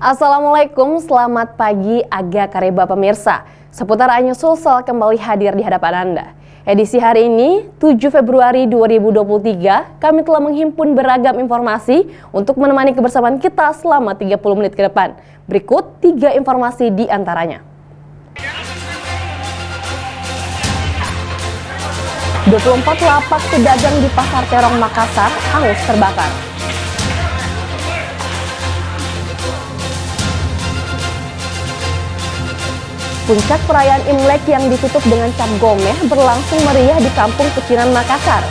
Assalamualaikum, selamat pagi Aga Kareba pemirsa. Seputar Anyus Sulsel kembali hadir di hadapan Anda. Edisi hari ini, 7 Februari 2023, kami telah menghimpun beragam informasi untuk menemani kebersamaan kita selama 30 menit ke depan. Berikut 3 informasi di antaranya. 24 lapak pedagang di Pasar Terong Makassar hangus terbakar. Puncak perayaan Imlek yang ditutup dengan cap gomeh berlangsung meriah di Kampung Pecinan Makassar.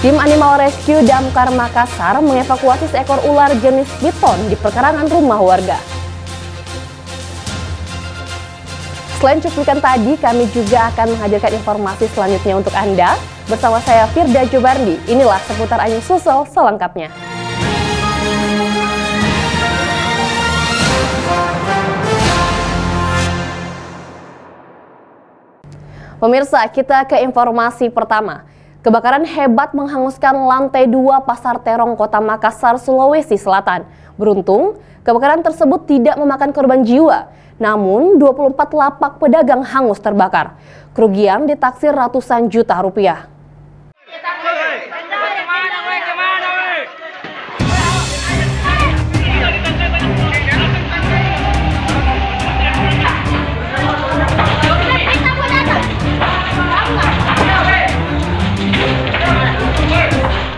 Tim Animal Rescue Damkar Makassar mengevakuasi seekor ular jenis piton di perkarangan rumah warga. Selain cuplikan tadi, kami juga akan menghadirkan informasi selanjutnya untuk Anda. Bersama saya Firda Jobardi, inilah seputar Anyus Sulsel selengkapnya. Pemirsa, kita ke informasi pertama. Kebakaran hebat menghanguskan lantai 2 Pasar Terong Kota Makassar, Sulawesi Selatan. Beruntung, kebakaran tersebut tidak memakan korban jiwa. Namun, 24 lapak pedagang hangus terbakar. Kerugian ditaksir ratusan juta rupiah.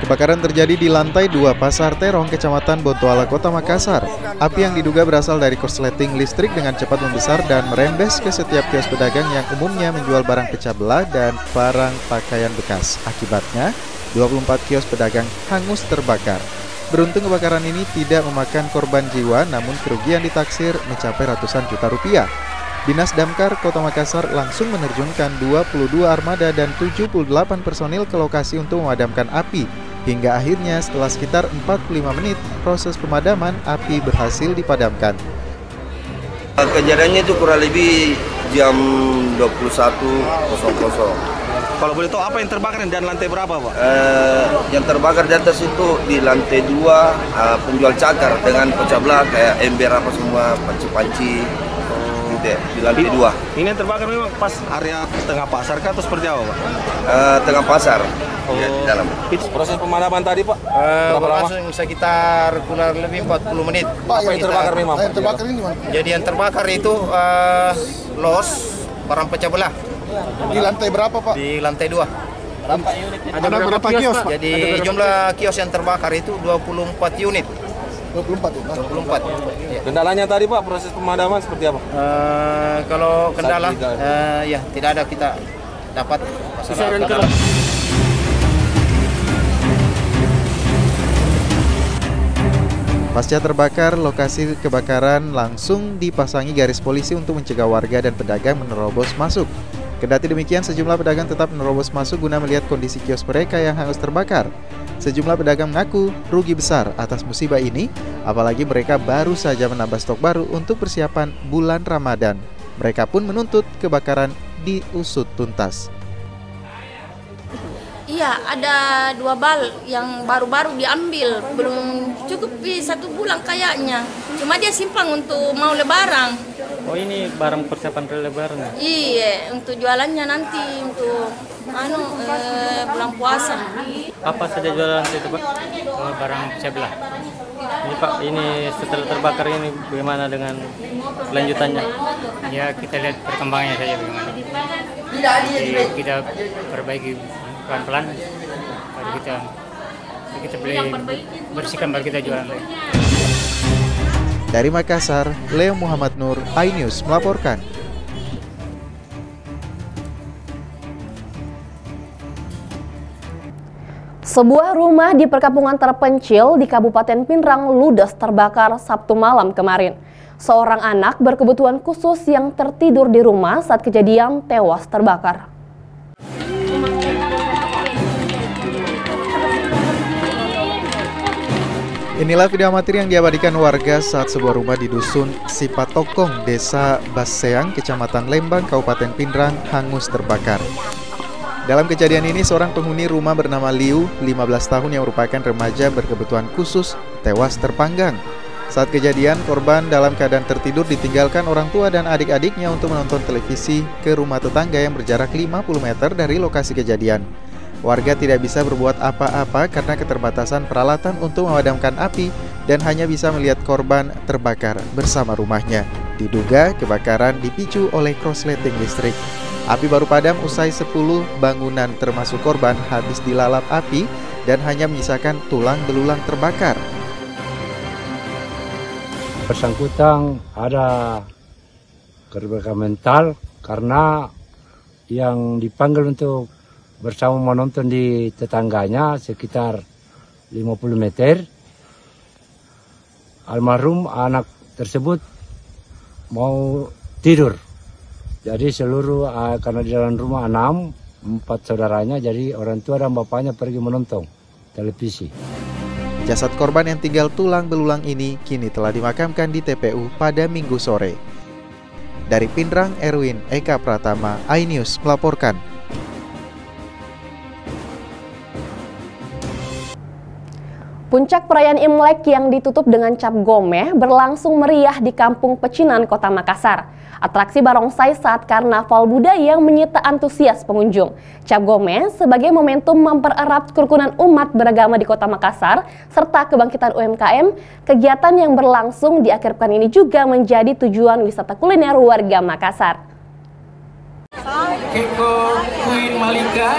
Kebakaran terjadi di lantai 2 Pasar Terong, Kecamatan Bontoala, Kota Makassar. Api yang diduga berasal dari korsleting listrik dengan cepat membesar dan merembes ke setiap kios pedagang yang umumnya menjual barang pecah belah dan barang pakaian bekas. Akibatnya, 24 kios pedagang hangus terbakar. Beruntung kebakaran ini tidak memakan korban jiwa, namun kerugian ditaksir mencapai ratusan juta rupiah. Dinas Damkar Kota Makassar langsung menerjunkan 22 armada dan 78 personil ke lokasi untuk memadamkan api. Hingga akhirnya setelah sekitar 45 menit proses pemadaman, api berhasil dipadamkan. Kejadiannya itu kurang lebih jam 21.00. Kalau boleh tahu apa yang terbakar dan lantai berapa, Pak? Yang terbakar di atas itu di lantai 2 penjual cakar dengan pecah belah kayak ember apa semua, panci-panci. Di lantai 2. Ini yang terbakar memang pas area tengah pasar kah atau seperti apa, Pak? Tengah pasar. Ya, di dalam. Proses pemadaman tadi, Pak? Berapa lama? Sekitar kurang lebih 40 menit. Pak, apa yang terbakar memang? Yang terbakar ini mana? Jadi yang terbakar itu los barang pecah belah. Di lantai berapa, Pak? Di lantai 2. Berapa unit? Ada berapa kios, Pak? Jadi jumlah kios yang terbakar itu 24 unit. 24 ya? 24. Ya. Kendalanya tadi, Pak, proses pemadaman seperti apa? Kalau kendala, ya tidak ada, kita dapat masalah. Pasca terbakar, lokasi kebakaran langsung dipasangi garis polisi untuk mencegah warga dan pedagang menerobos masuk. Kendati demikian, sejumlah pedagang tetap menerobos masuk guna melihat kondisi kios mereka yang hangus terbakar. Sejumlah pedagang mengaku rugi besar atas musibah ini, apalagi mereka baru saja menambah stok baru untuk persiapan bulan Ramadan. Mereka pun menuntut kebakaran diusut tuntas. Iya, ada 2 bal yang baru-baru diambil, belum cukup 1 bulan kayaknya. Cuma dia simpang untuk mau lebaran. Oh, ini barang persiapan lebaran? Iya, untuk jualannya nanti untuk bulan puasa. Apa saja jualan itu, Pak? Barang pecah belah. Ini, Pak, ini setelah terbakar ini bagaimana dengan kelanjutannya? Ya, kita lihat perkembangannya saja bagaimana. Jadi kita perbaiki pelan-pelan, baru kita beli bersihkan, baru kita jualan lagi. Dari Makassar, Leo Muhammad Nur, iNews melaporkan. Sebuah rumah di perkampungan terpencil di Kabupaten Pinrang ludes terbakar Sabtu malam kemarin. Seorang anak berkebutuhan khusus yang tertidur di rumah saat kejadian tewas terbakar. Inilah video amatir yang diabadikan warga saat sebuah rumah di dusun Sipatokong, Desa Baseang, Kecamatan Lembang, Kabupaten Pinrang, hangus terbakar. Dalam kejadian ini, seorang penghuni rumah bernama Liu, 15 tahun yang merupakan remaja berkebutuhan khusus, tewas terpanggang. Saat kejadian, korban dalam keadaan tertidur ditinggalkan orang tua dan adik-adiknya untuk menonton televisi ke rumah tetangga yang berjarak 50 meter dari lokasi kejadian. Warga tidak bisa berbuat apa-apa karena keterbatasan peralatan untuk memadamkan api dan hanya bisa melihat korban terbakar bersama rumahnya. Diduga kebakaran dipicu oleh korsleting listrik. Api baru padam usai 10 bangunan termasuk korban habis dilalap api dan hanya menyisakan tulang belulang terbakar. Bersangkutan ada kerusakan mental karena yang dipanggil untuk bersama menonton di tetangganya sekitar 50 meter. Almarhum anak tersebut mau tidur. Jadi seluruh karena di dalam rumah 4 saudaranya, jadi orang tua dan bapaknya pergi menonton televisi. Jasad korban yang tinggal tulang belulang ini kini telah dimakamkan di TPU pada Minggu sore. Dari Pindrang, Erwin Eka Pratama, iNews melaporkan. Puncak perayaan Imlek yang ditutup dengan cap gomeh berlangsung meriah di Kampung Pecinan, Kota Makassar. Atraksi barongsai saat karnaval budaya yang menyita antusias pengunjung. Cap gomeh sebagai momentum mempererat kerukunan umat beragama di Kota Makassar serta kebangkitan UMKM, kegiatan yang berlangsung di akhir pekan ini juga menjadi tujuan wisata kuliner warga Makassar. Keko Queen Malika.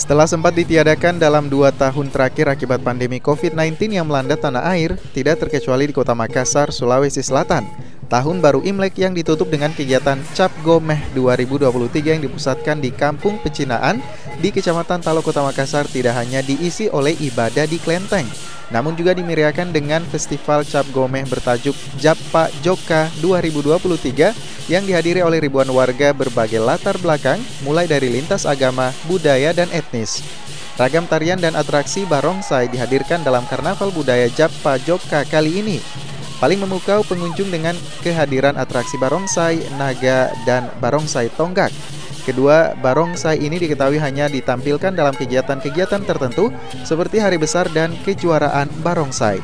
Setelah sempat ditiadakan dalam 2 tahun terakhir akibat pandemi COVID-19 yang melanda tanah air, tidak terkecuali di Kota Makassar, Sulawesi Selatan. Tahun baru Imlek yang ditutup dengan kegiatan Cap Gomeh 2023 yang dipusatkan di Kampung Pecinaan di Kecamatan Talo, Kota Makassar tidak hanya diisi oleh ibadah di kelenteng, namun juga dimeriahkan dengan festival Cap Gomeh bertajuk Jappa Joka 2023 yang dihadiri oleh ribuan warga berbagai latar belakang, mulai dari lintas agama, budaya, dan etnis. Ragam tarian dan atraksi barongsai dihadirkan dalam karnaval budaya Jappa Joka kali ini. Paling memukau pengunjung dengan kehadiran atraksi barongsai, naga, dan barongsai tonggak. Kedua barongsai ini diketahui hanya ditampilkan dalam kegiatan-kegiatan tertentu seperti hari besar dan kejuaraan barongsai.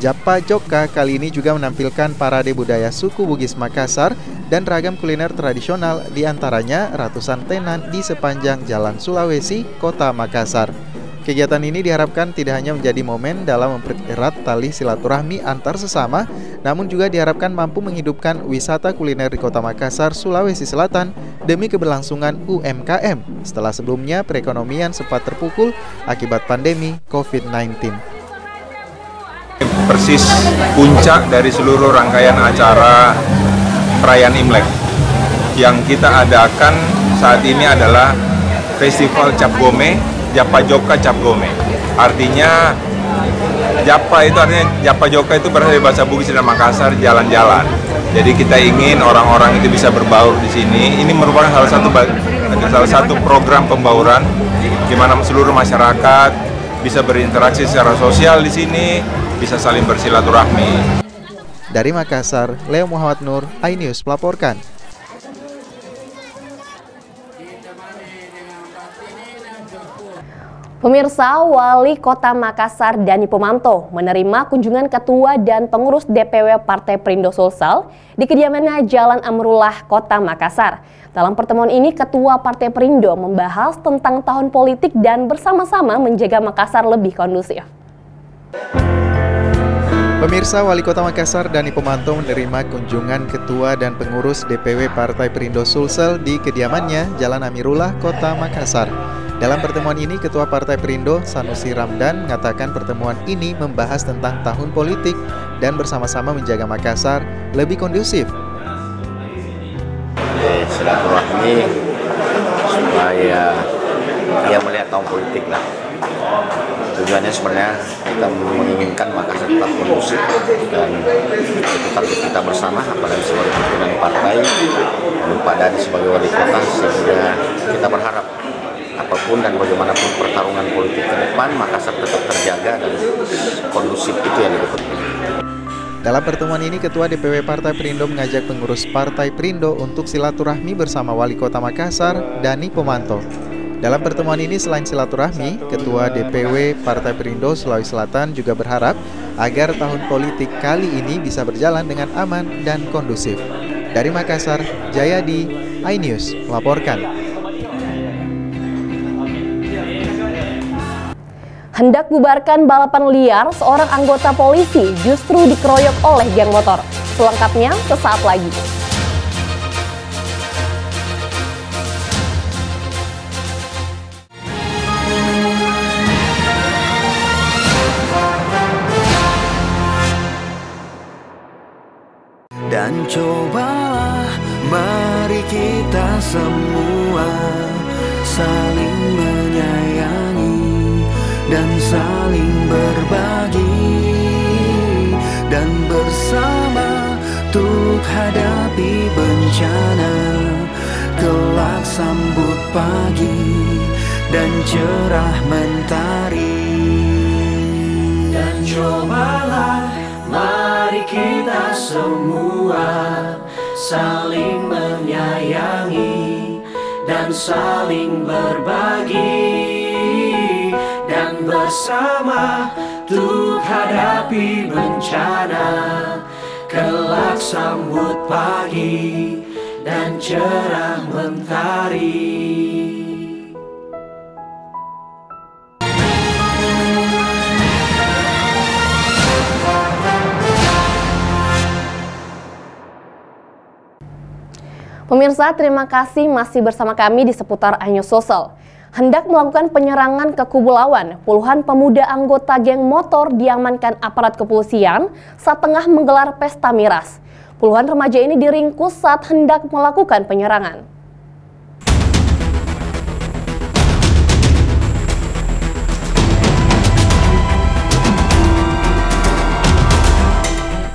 Jappa Joka kali ini juga menampilkan parade budaya suku Bugis Makassar dan ragam kuliner tradisional, diantaranya ratusan tenan di sepanjang Jalan Sulawesi, Kota Makassar. Kegiatan ini diharapkan tidak hanya menjadi momen dalam mempererat tali silaturahmi antar sesama, namun juga diharapkan mampu menghidupkan wisata kuliner di Kota Makassar, Sulawesi Selatan demi keberlangsungan UMKM setelah sebelumnya perekonomian sempat terpukul akibat pandemi COVID-19. Persis puncak dari seluruh rangkaian acara perayaan Imlek yang kita adakan saat ini adalah Festival Cap Gomeh, Jappa Joka Cap Gomeh. Artinya Jappa itu artinya Jappa Joka itu berasal dari bahasa Bugis dan Makassar, jalan-jalan. Jadi kita ingin orang-orang itu bisa berbaur di sini. Ini merupakan salah satu program pembauran di mana seluruh masyarakat bisa berinteraksi secara sosial di sini, bisa saling bersilaturahmi. Dari Makassar, Leo Muhammad Nur, iNews melaporkan. Pemirsa, Wali Kota Makassar Dani Pomanto menerima kunjungan Ketua dan Pengurus DPW Partai Perindo Sulsel di kediamannya Jalan Amrullah, Kota Makassar. Dalam pertemuan ini, Ketua Partai Perindo membahas tentang tahun politik dan bersama-sama menjaga Makassar lebih kondusif. Pemirsa, Wali Kota Makassar Dani Pomanto menerima kunjungan Ketua dan Pengurus DPW Partai Perindo Sulsel di kediamannya Jalan Amirullah, Kota Makassar. Dalam pertemuan ini, Ketua Partai Perindo Sanusi Ramdan mengatakan pertemuan ini membahas tentang tahun politik dan bersama-sama menjaga Makassar lebih kondusif. Silaturahmi supaya dia melihat tahun politik lah. Tujuannya sebenarnya kita menginginkan Makassar tetap kondusif dan itu target kita bersama, apalagi sebagai pimpinan partai, Pak Dani sebagai wali kota, sehingga kita berharap apapun apapun dan bagaimanapun pertarungan politik ke depan, Makassar tetap terjaga dan kondusif, itu yang dibutuhkan. Dalam pertemuan ini, Ketua DPW Partai Perindo mengajak pengurus Partai Perindo untuk silaturahmi bersama Wali Kota Makassar, Dani Pomanto. Dalam pertemuan ini, selain silaturahmi, Ketua DPW Partai Perindo Sulawesi Selatan juga berharap agar tahun politik kali ini bisa berjalan dengan aman dan kondusif. Dari Makassar, Jayadi, iNews melaporkan. Hendak bubarkan balapan liar, seorang anggota polisi justru dikeroyok oleh geng motor. Selengkapnya sesaat lagi. Dan cobalah mari kita semua saling menyayangi dan saling berbagi, dan bersama untuk hadapi bencana, kelak sambut pagi dan cerah mentari. Dan cobalah mari kita semua saling menyayangi dan saling berbagi, dan bersama untuk hadapi bencana, kelak sambut pagi dan cerah mentari. Pemirsa, terima kasih masih bersama kami di seputar iNews Sosial. Hendak melakukan penyerangan ke kubu lawan, puluhan pemuda anggota geng motor diamankan aparat kepolisian saat tengah menggelar pesta miras. Puluhan remaja ini diringkus saat hendak melakukan penyerangan.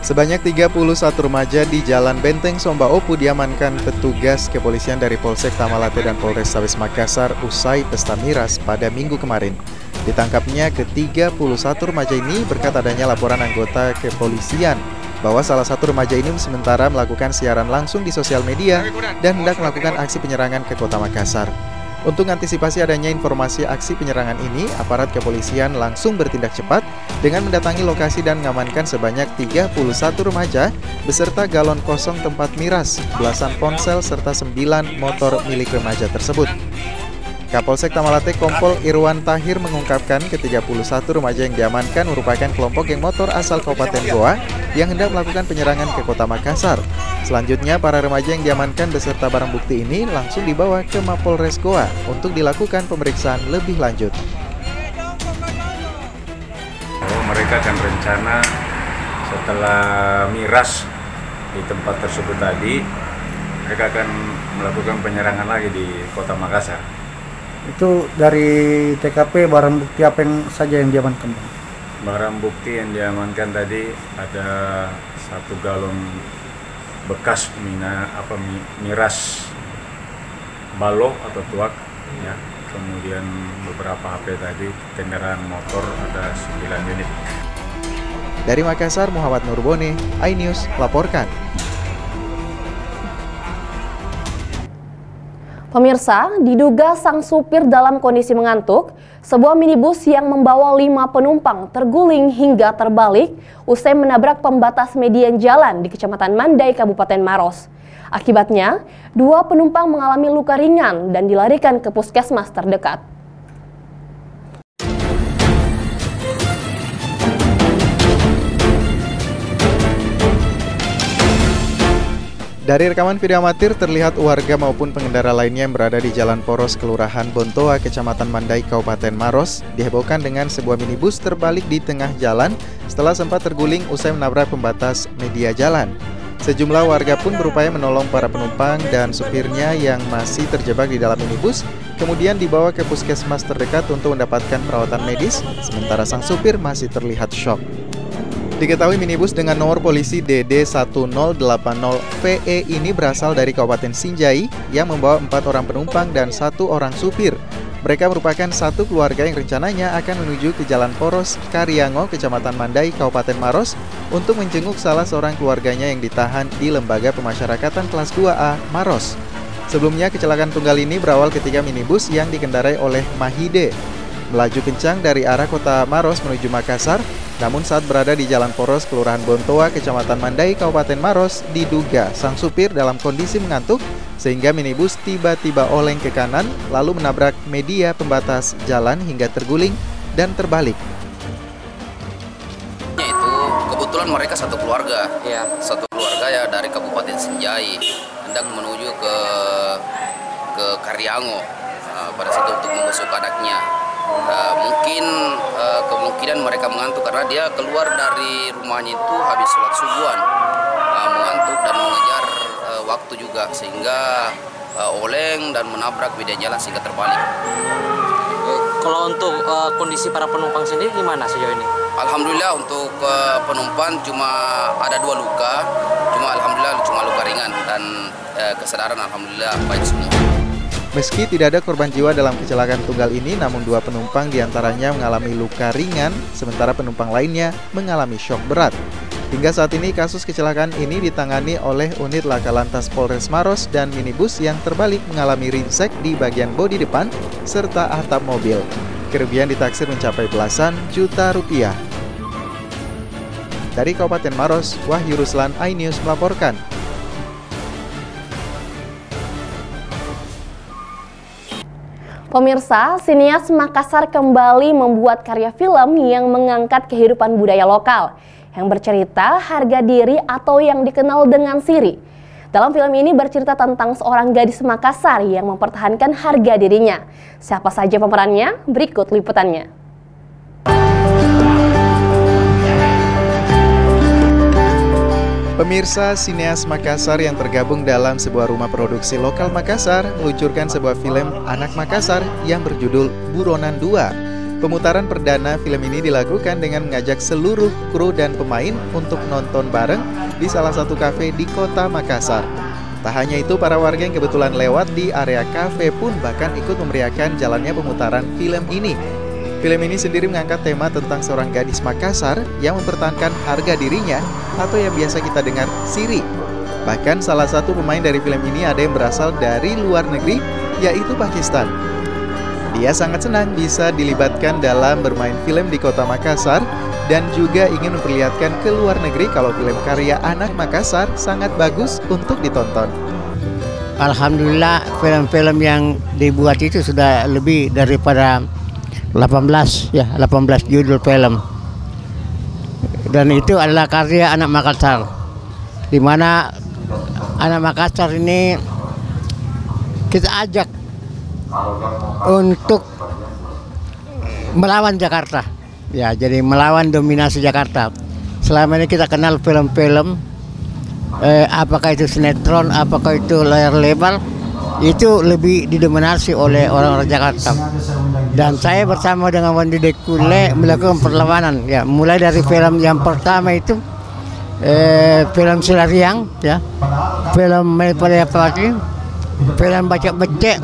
Sebanyak 31 remaja di Jalan Benteng Somba Opu diamankan petugas kepolisian dari Polsek Tamalate dan Polrestabes Makassar usai pesta miras pada Minggu kemarin. Ditangkapnya ke-31 remaja ini berkat adanya laporan anggota kepolisian bahwa salah satu remaja ini sementara melakukan siaran langsung di sosial media dan hendak melakukan aksi penyerangan ke Kota Makassar. Untuk mengantisipasi adanya informasi aksi penyerangan ini, aparat kepolisian langsung bertindak cepat dengan mendatangi lokasi dan mengamankan sebanyak 31 remaja beserta galon kosong tempat miras, belasan ponsel serta 9 motor milik remaja tersebut. Kapolsek Tamalate Kompol Irwan Tahir mengungkapkan ke-31 remaja yang diamankan merupakan kelompok geng motor asal Kabupaten Goa yang hendak melakukan penyerangan ke Kota Makassar. Selanjutnya, para remaja yang diamankan beserta barang bukti ini langsung dibawa ke Mapolres Goa untuk dilakukan pemeriksaan lebih lanjut. Mereka akan rencana setelah miras di tempat tersebut tadi, mereka akan melakukan penyerangan lagi di Kota Makassar. Itu dari TKP barang bukti apa yang saja yang diamankan? Barang bukti yang diamankan tadi ada 1 galon bekas miras balo atau tuak, ya. Kemudian beberapa HP tadi, kendaraan motor ada 9 unit. Dari Makassar, Muhammad Nurboni, iNews laporkan. Pemirsa, diduga sang supir dalam kondisi mengantuk, sebuah minibus yang membawa 5 penumpang terguling hingga terbalik usai menabrak pembatas median jalan di Kecamatan Mandai, Kabupaten Maros. Akibatnya, 2 penumpang mengalami luka ringan dan dilarikan ke puskesmas terdekat. Dari rekaman video amatir terlihat warga maupun pengendara lainnya yang berada di Jalan Poros Kelurahan Bontoa, Kecamatan Mandai, Kabupaten Maros dihebohkan dengan sebuah minibus terbalik di tengah jalan setelah sempat terguling usai menabrak pembatas media jalan. Sejumlah warga pun berupaya menolong para penumpang dan supirnya yang masih terjebak di dalam minibus, kemudian dibawa ke puskesmas terdekat untuk mendapatkan perawatan medis, sementara sang supir masih terlihat syok. Diketahui minibus dengan nomor polisi DD1080VE ini berasal dari Kabupaten Sinjai yang membawa 4 orang penumpang dan 1 orang supir. Mereka merupakan satu keluarga yang rencananya akan menuju ke Jalan Poros, Karyango, Kecamatan Mandai, Kabupaten Maros untuk menjenguk salah seorang keluarganya yang ditahan di Lembaga Pemasyarakatan kelas 2A, Maros. Sebelumnya, kecelakaan tunggal ini berawal ketika minibus yang dikendarai oleh Mahide melaju kencang dari arah kota Maros menuju Makassar, namun saat berada di Jalan Poros, Kelurahan Bontoa, Kecamatan Mandai, Kabupaten Maros, diduga sang supir dalam kondisi mengantuk sehingga minibus tiba-tiba oleng ke kanan lalu menabrak media pembatas jalan hingga terguling dan terbalik. Itu kebetulan mereka satu keluarga, ya dari Kabupaten Sinjai hendak menuju ke Karyango pada situ untuk membesuk anaknya. Mungkin kemungkinan mereka mengantuk karena dia keluar dari rumahnya itu habis sholat subuhan, mengantuk dan mengejar waktu juga sehingga oleng dan menabrak media jalan sehingga terbalik. Kalau untuk kondisi para penumpang sendiri gimana sejauh ini? Alhamdulillah untuk penumpang cuma ada 2 luka, alhamdulillah cuma luka ringan dan kesadaran alhamdulillah baik semua. Meski tidak ada korban jiwa dalam kecelakaan tunggal ini, namun 2 penumpang diantaranya mengalami luka ringan, sementara penumpang lainnya mengalami syok berat. Hingga saat ini kasus kecelakaan ini ditangani oleh unit Laka Lantas Polres Maros dan minibus yang terbalik mengalami ringsek di bagian bodi depan serta atap mobil. Kerugian ditaksir mencapai belasan juta rupiah. Dari Kabupaten Maros, Wahyu Ruslan, iNews melaporkan. Pemirsa, sinias Makassar kembali membuat karya film yang mengangkat kehidupan budaya lokal yang bercerita harga diri atau yang dikenal dengan Siri. Dalam film ini bercerita tentang seorang gadis Makassar yang mempertahankan harga dirinya. Siapa saja pemerannya? Berikut liputannya. Pemirsa, sineas Makassar yang tergabung dalam sebuah rumah produksi lokal Makassar meluncurkan sebuah film anak Makassar yang berjudul Buronan 2. Pemutaran perdana film ini dilakukan dengan mengajak seluruh kru dan pemain untuk nonton bareng di salah satu kafe di kota Makassar. Tak hanya itu, para warga yang kebetulan lewat di area kafe pun bahkan ikut memeriahkan jalannya pemutaran film ini. Film ini sendiri mengangkat tema tentang seorang gadis Makassar yang mempertahankan harga dirinya atau yang biasa kita dengar Siri. Bahkan salah satu pemain dari film ini ada yang berasal dari luar negeri, yaitu Pakistan. Dia sangat senang bisa dilibatkan dalam bermain film di kota Makassar dan juga ingin memperlihatkan ke luar negeri kalau film karya anak Makassar sangat bagus untuk ditonton. Alhamdulillah, film-film yang dibuat itu sudah lebih daripada 18 judul film. Dan itu adalah karya anak Makassar, di mana anak Makassar ini kita ajak untuk melawan Jakarta, ya, jadi melawan dominasi Jakarta. Selama ini kita kenal film-film, apakah itu sinetron, apakah itu layar lebar, itu lebih didominasi oleh orang-orang Jakarta. Dan saya bersama dengan Wandi Dekule melakukan perlawanan, ya, mulai dari film yang pertama itu film Silariang, ya, film Melipari Apalagi, film Baca Becek,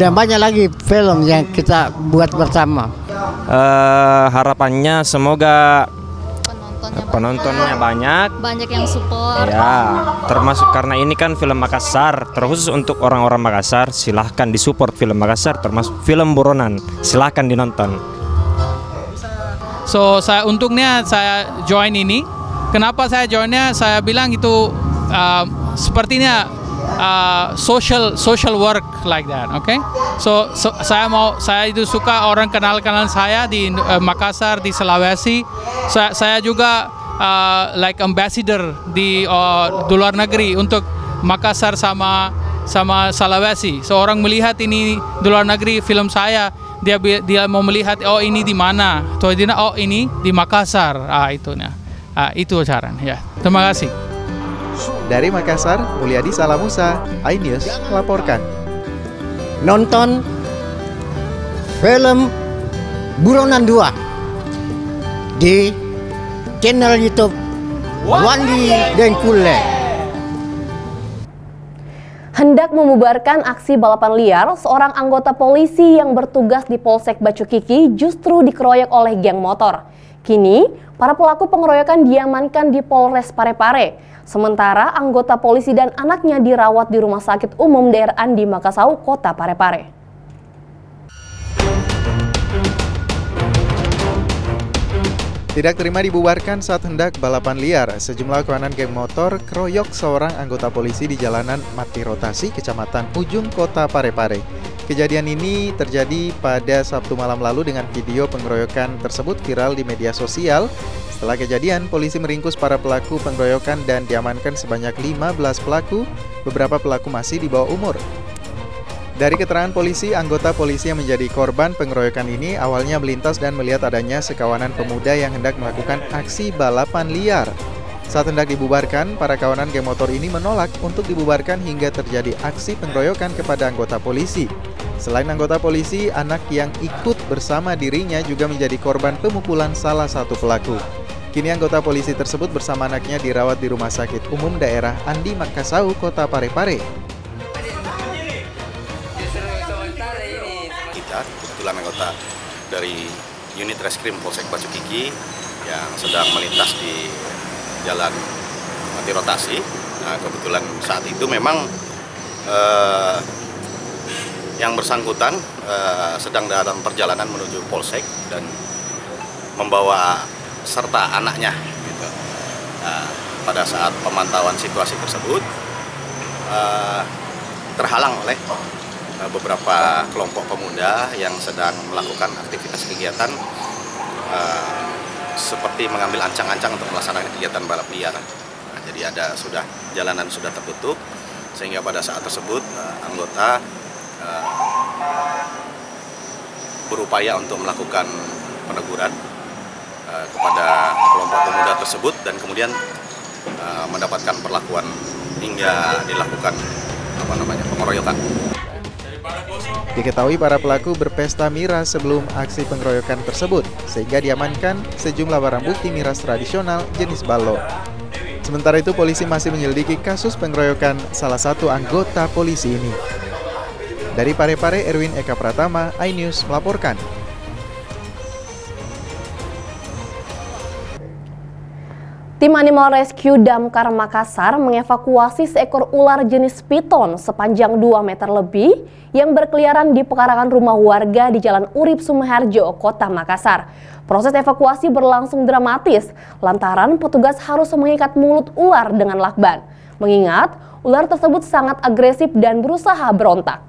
dan banyak lagi film yang kita buat bersama. Harapannya semoga penontonnya banyak yang support. Ya, termasuk karena ini kan film Makassar, terkhusus untuk orang-orang Makassar, silahkan disupport film Makassar, termasuk film Buronan, silahkan dinonton. So untungnya saya join ini. Kenapa saya joinnya? Saya bilang itu sepertinya social work like that, okay? So saya itu suka orang kenal saya di Makassar, di Sulawesi. Saya juga like ambassador di luar negeri untuk Makassar sama Sulawesi. Seorang melihat ini di luar negeri film saya, dia mau melihat oh ini di mana, oh ini di Makassar, itu caranya. Ya, terima kasih. Dari Makassar, Mulyadi Salamusa, iNews melaporkan. Nonton film Buronan 2 di channel YouTube Wandi Dekule. Hendak membubarkan aksi balapan liar, seorang anggota polisi yang bertugas di Polsek Bacukiki justru dikeroyok oleh geng motor. Kini, para pelaku pengeroyokan diamankan di Polres Parepare. Sementara anggota polisi dan anaknya dirawat di Rumah Sakit Umum Daerah Andi Makassau, Kota Parepare. Tidak terima dibubarkan saat hendak balapan liar, sejumlah kawanan geng motor keroyok seorang anggota polisi di jalanan Mati Rotasi, Kecamatan Ujung, Kota Parepare. Kejadian ini terjadi pada Sabtu malam lalu dengan video pengeroyokan tersebut viral di media sosial. Setelah kejadian, polisi meringkus para pelaku pengeroyokan dan diamankan sebanyak 15 pelaku, beberapa pelaku masih di bawah umur. Dari keterangan polisi, anggota polisi yang menjadi korban pengeroyokan ini awalnya melintas dan melihat adanya sekawanan pemuda yang hendak melakukan aksi balapan liar. Saat hendak dibubarkan, para kawanan geng motor ini menolak untuk dibubarkan hingga terjadi aksi pengeroyokan kepada anggota polisi. Selain anggota polisi, anak yang ikut bersama dirinya juga menjadi korban pemukulan salah satu pelaku. Kini anggota polisi tersebut bersama anaknya dirawat di Rumah Sakit Umum Daerah Andi Makassau, Kota Parepare. Kebetulan anggota dari unit reskrim Polsek Bacukiki yang sedang melintas di jalan Mati Rotasi. Nah, kebetulan saat itu memang yang bersangkutan sedang dalam perjalanan menuju Polsek dan membawa serta anaknya. Gitu. Nah, pada saat pemantauan situasi tersebut terhalang oleh beberapa kelompok pemuda yang sedang melakukan aktivitas kegiatan seperti mengambil ancang-ancang untuk melaksanakan kegiatan balap liar. Nah, jadi jalanan sudah tertutup sehingga pada saat tersebut anggota berupaya untuk melakukan peneguran kepada kelompok pemuda tersebut dan kemudian mendapatkan perlakuan hingga dilakukan pengeroyokan. Diketahui para pelaku berpesta miras sebelum aksi pengeroyokan tersebut, sehingga diamankan sejumlah barang bukti miras tradisional jenis ballo. Sementara itu, polisi masih menyelidiki kasus pengeroyokan salah satu anggota polisi ini. Dari Parepare, Erwin Eka Pratama, iNews melaporkan. Tim Animal Rescue Damkar Makassar mengevakuasi seekor ular jenis piton sepanjang 2 meter lebih yang berkeliaran di pekarangan rumah warga di Jalan Urip Sumoharjo, Kota Makassar. Proses evakuasi berlangsung dramatis lantaran petugas harus mengikat mulut ular dengan lakban. Mengingat ular tersebut sangat agresif dan berusaha berontak.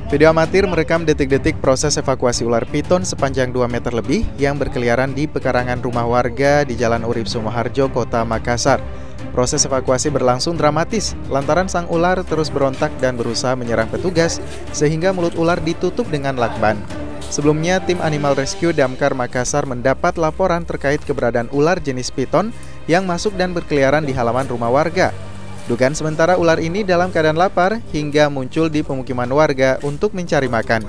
Video amatir merekam detik-detik proses evakuasi ular piton sepanjang 2 meter lebih yang berkeliaran di pekarangan rumah warga di Jalan Urip Sumoharjo, Kota Makassar. Proses evakuasi berlangsung dramatis lantaran sang ular terus berontak dan berusaha menyerang petugas sehingga mulut ular ditutup dengan lakban. Sebelumnya, tim Animal Rescue Damkar Makassar mendapat laporan terkait keberadaan ular jenis piton yang masuk dan berkeliaran di halaman rumah warga. Dugaan sementara ular ini dalam keadaan lapar hingga muncul di pemukiman warga untuk mencari makan.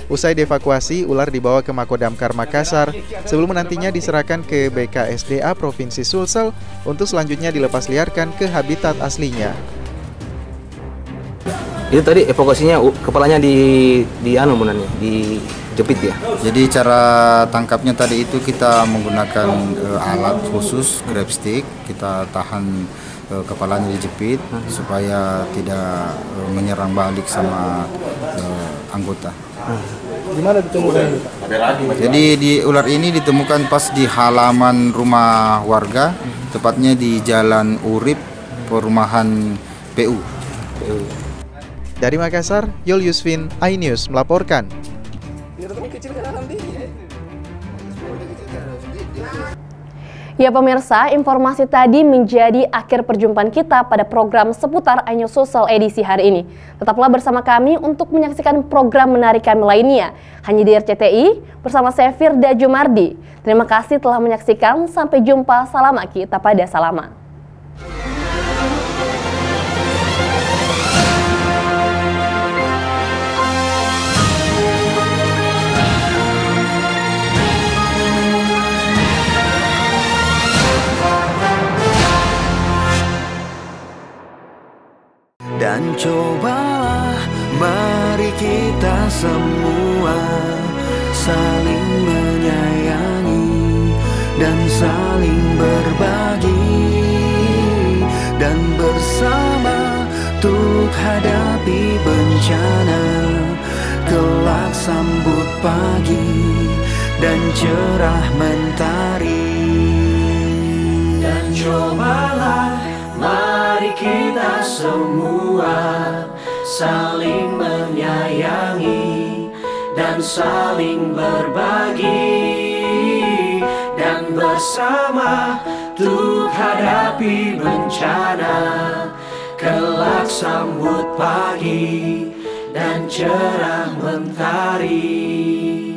Usai dievakuasi, ular dibawa ke Mako Damkar Makassar sebelum nantinya diserahkan ke BKSDA Provinsi Sulsel untuk selanjutnya dilepas liarkan ke habitat aslinya. Itu tadi evakuasinya kepalanya dijepit ya. Jadi cara tangkapnya tadi itu kita menggunakan alat khusus grab stick, kita tahan kepalanya dijepit supaya tidak menyerang balik sama anggota. Gimana ditemukan? Jadi ular ini ditemukan pas di halaman rumah warga, tepatnya di Jalan Urip, perumahan PU. Dari Makassar, Yul Yusfin, iNews melaporkan. Ya pemirsa, informasi tadi menjadi akhir perjumpaan kita pada program seputar iNews Social edisi hari ini. Tetaplah bersama kami untuk menyaksikan program menarik kami lainnya. Hanya di RCTI bersama saya Firda Jumardi. Terima kasih telah menyaksikan. Sampai jumpa. Salam kita pada salaman. Dan cobalah mari kita semua saling menyayangi dan saling berbagi, dan bersama untuk hadapi bencana, kelak sambut pagi dan cerah mentari. Dan cobalah mari kita semua saling menyayangi dan saling berbagi, dan bersama untuk hadapi bencana, kelak sambut pagi dan cerah mentari.